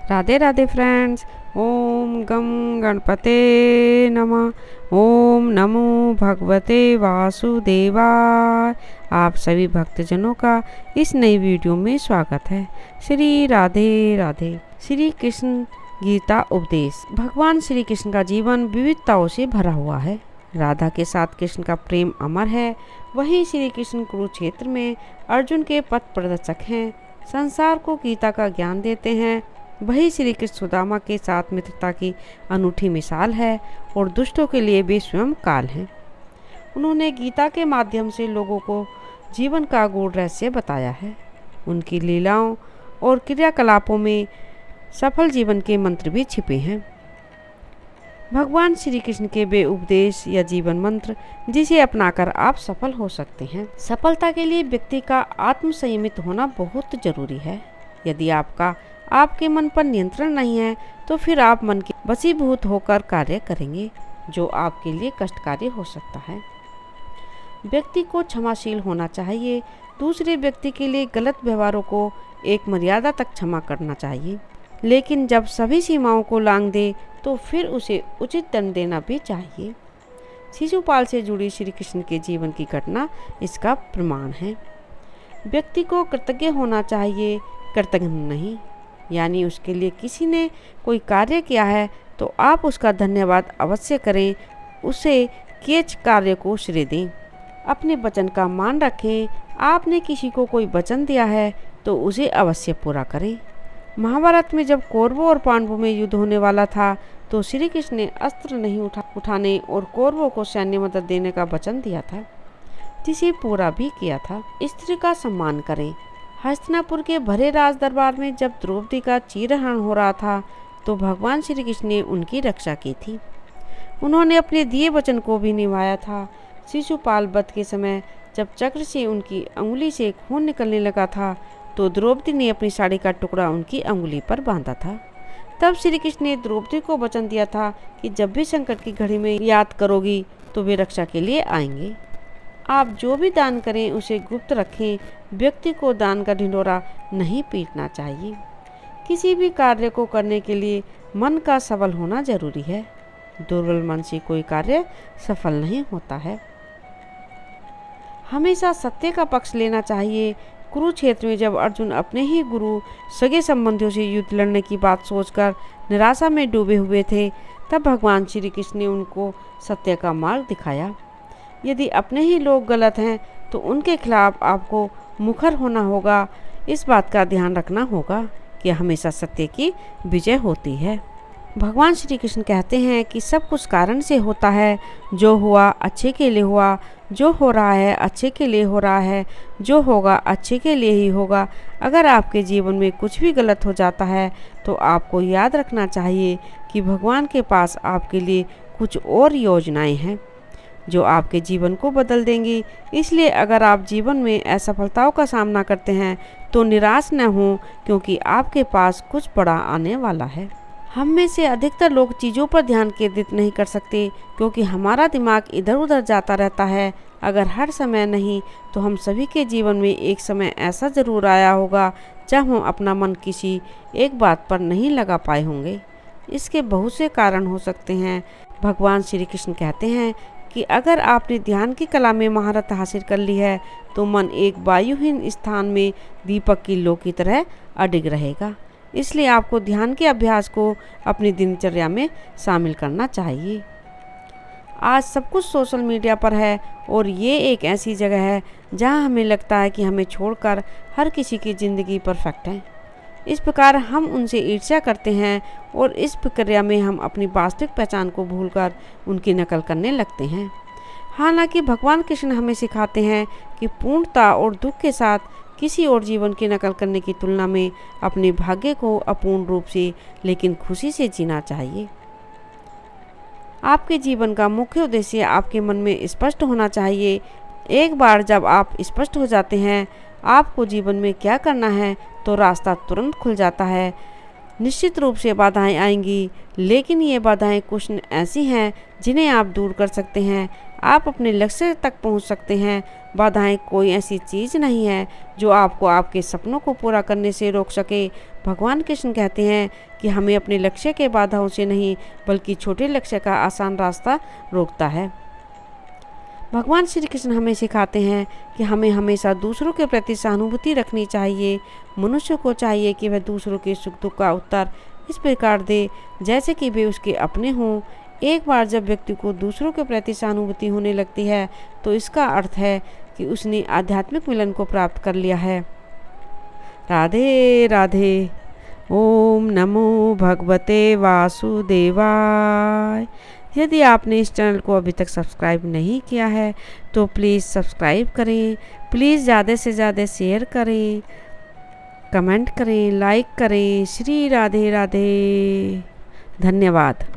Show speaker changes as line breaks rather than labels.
Radhe Radhe friends. ओम गम गणपते नमः। ओम नमो भगवते वासुदेवाय। आप सभी भक्तजनों का इस नई वीडियो में स्वागत है। श्री राधे राधे। श्री कृष्ण गीता उपदेश। भगवान श्री कृष्ण का जीवन विविधताओं से भरा हुआ है। राधा के साथ कृष्ण का प्रेम अमर है। वहीं श्री कृष्ण कुरुक्षेत्र में अर्जुन के पथ प्रदर्शक हैं, संसार को गीता का ज्ञान देते हैं। वही श्री कृष्ण सुदामा के साथ मित्रता की अनूठी मिसाल है और दुष्टों के लिए वे स्वयं काल हैं। उन्होंने गीता के माध्यम से लोगों को जीवन का गूढ़ रहस्य बताया है। उनकी लीलाओं और क्रियाकलापों में सफल जीवन के मंत्र भी छिपे हैं। भगवान श्री कृष्ण के वे उपदेश या जीवन मंत्र जिसे अपनाकर आप सफल हो सकते हैं। सफलता के लिए व्यक्ति का आत्म संयमित होना बहुत जरूरी है। यदि आपके मन पर नियंत्रण नहीं है तो फिर आप मन के वशीभूत होकर कार्य करेंगे, जो आपके लिए कष्टकारी हो सकता है। व्यक्ति को क्षमाशील होना चाहिए। दूसरे व्यक्ति के लिए गलत व्यवहारों को एक मर्यादा तक क्षमा करना चाहिए, लेकिन जब सभी सीमाओं को लांघ दे तो फिर उसे उचित दंड देना भी चाहिए। शिशुपाल से जुड़ी श्री कृष्ण के जीवन की घटना इसका प्रमाण है। व्यक्ति को कृतज्ञ होना चाहिए, कृतज्ञ नहीं। यानी उसके लिए किसी ने कोई कार्य किया है तो आप उसका धन्यवाद अवश्य करें, उसे किए कार्य को श्रेय दें। अपने वचन का मान रखें। आपने किसी को कोई वचन दिया है तो उसे अवश्य पूरा करें। महाभारत में जब कौरवों और पांडवों में युद्ध होने वाला था तो श्री कृष्ण ने अस्त्र नहीं उठाने और कौरवों को सैन्य मदद देने का वचन दिया था, जिसे पूरा भी किया था। स्त्री का सम्मान करें। हस्तिनापुर के भरे राज दरबार में जब द्रौपदी का चीरहरण हो रहा था तो भगवान श्री कृष्ण ने उनकी रक्षा की थी। उन्होंने अपने दिए वचन को भी निभाया था। शिशुपाल वध के समय जब चक्र से उनकी अंगुली से खून निकलने लगा था तो द्रौपदी ने अपनी साड़ी का टुकड़ा उनकी अंगुली पर बांधा था। तब श्री कृष्ण ने द्रौपदी को वचन दिया था कि जब भी संकट की घड़ी में याद करोगी तो वे रक्षा के लिए आएंगे। आप जो भी दान करें उसे गुप्त रखें। व्यक्ति को दान का ढिंढोरा नहीं पीटना चाहिए। किसी भी कार्य को करने के लिए मन का सबल होना जरूरी है। दुर्बल मन से कोई कार्य सफल नहीं होता है। हमेशा सत्य का पक्ष लेना चाहिए। कुरुक्षेत्र में जब अर्जुन अपने ही गुरु सगे संबंधियों से युद्ध लड़ने की बात सोचकर निराशा में डूबे हुए थे, तब भगवान श्री कृष्ण ने उनको सत्य का मार्ग दिखाया। यदि अपने ही लोग गलत हैं तो उनके खिलाफ आपको मुखर होना होगा। इस बात का ध्यान रखना होगा कि हमेशा सत्य की विजय होती है। भगवान श्री कृष्ण कहते हैं कि सब कुछ कारण से होता है। जो हुआ अच्छे के लिए हुआ, जो हो रहा है अच्छे के लिए हो रहा है, जो होगा अच्छे के लिए ही होगा। अगर आपके जीवन में कुछ भी गलत हो जाता है तो आपको याद रखना चाहिए कि भगवान के पास आपके लिए कुछ और योजनाएं हैं जो आपके जीवन को बदल देंगी। इसलिए अगर आप जीवन में असफलताओं का सामना करते हैं तो निराश न हों, क्योंकि आपके पास कुछ बड़ा आने वाला है। हम में से अधिकतर लोग चीज़ों पर ध्यान केंद्रित नहीं कर सकते, क्योंकि हमारा दिमाग इधर उधर जाता रहता है। अगर हर समय नहीं तो हम सभी के जीवन में एक समय ऐसा ज़रूर आया होगा जब हम अपना मन किसी एक बात पर नहीं लगा पाए होंगे। इसके बहुत से कारण हो सकते हैं। भगवान श्री कृष्ण कहते हैं कि अगर आपने ध्यान की कला में महारत हासिल कर ली है तो मन एक वायुहीन स्थान में दीपक की लौ की तरह अडिग रहेगा। इसलिए आपको ध्यान के अभ्यास को अपनी दिनचर्या में शामिल करना चाहिए। आज सब कुछ सोशल मीडिया पर है और ये एक ऐसी जगह है जहां हमें लगता है कि हमें छोड़कर हर किसी की ज़िंदगी परफेक्ट है। इस प्रकार हम उनसे ईर्ष्या करते हैं और इस प्रक्रिया में हम अपनी वास्तविक पहचान को भूलकर उनकी नकल करने लगते हैं। हालांकि भगवान कृष्ण हमें सिखाते हैं कि पूर्णता और दुख के साथ किसी और जीवन की नकल करने की तुलना में अपने भाग्य को अपूर्ण रूप से लेकिन खुशी से जीना चाहिए। आपके जीवन का मुख्य उद्देश्य आपके मन में स्पष्ट होना चाहिए। एक बार जब आप स्पष्ट हो जाते हैं आपको जीवन में क्या करना है तो रास्ता तुरंत खुल जाता है। निश्चित रूप से बाधाएं आएंगी, लेकिन ये बाधाएं कुछ ऐसी हैं जिन्हें आप दूर कर सकते हैं। आप अपने लक्ष्य तक पहुंच सकते हैं। बाधाएं कोई ऐसी चीज़ नहीं है जो आपको आपके सपनों को पूरा करने से रोक सके। भगवान कृष्ण कहते हैं कि हमें अपने लक्ष्य के बाधाओं से नहीं, बल्कि छोटे लक्ष्य का आसान रास्ता रोकता है। भगवान श्री कृष्ण हमें सिखाते हैं कि हमें हमेशा दूसरों के प्रति सहानुभूति रखनी चाहिए। मनुष्य को चाहिए कि वह दूसरों के सुख दुख का उत्तर इस प्रकार दे जैसे कि वे उसके अपने हों। एक बार जब व्यक्ति को दूसरों के प्रति सहानुभूति होने लगती है तो इसका अर्थ है कि उसने आध्यात्मिक मिलन को प्राप्त कर लिया है। राधे राधे। ओम नमो भगवते वासुदेवाय। यदि आपने इस चैनल को अभी तक सब्सक्राइब नहीं किया है तो प्लीज़ सब्सक्राइब करें। प्लीज़ ज़्यादा से ज़्यादा शेयर करें, कमेंट करें, लाइक करें। श्री राधे राधे। धन्यवाद।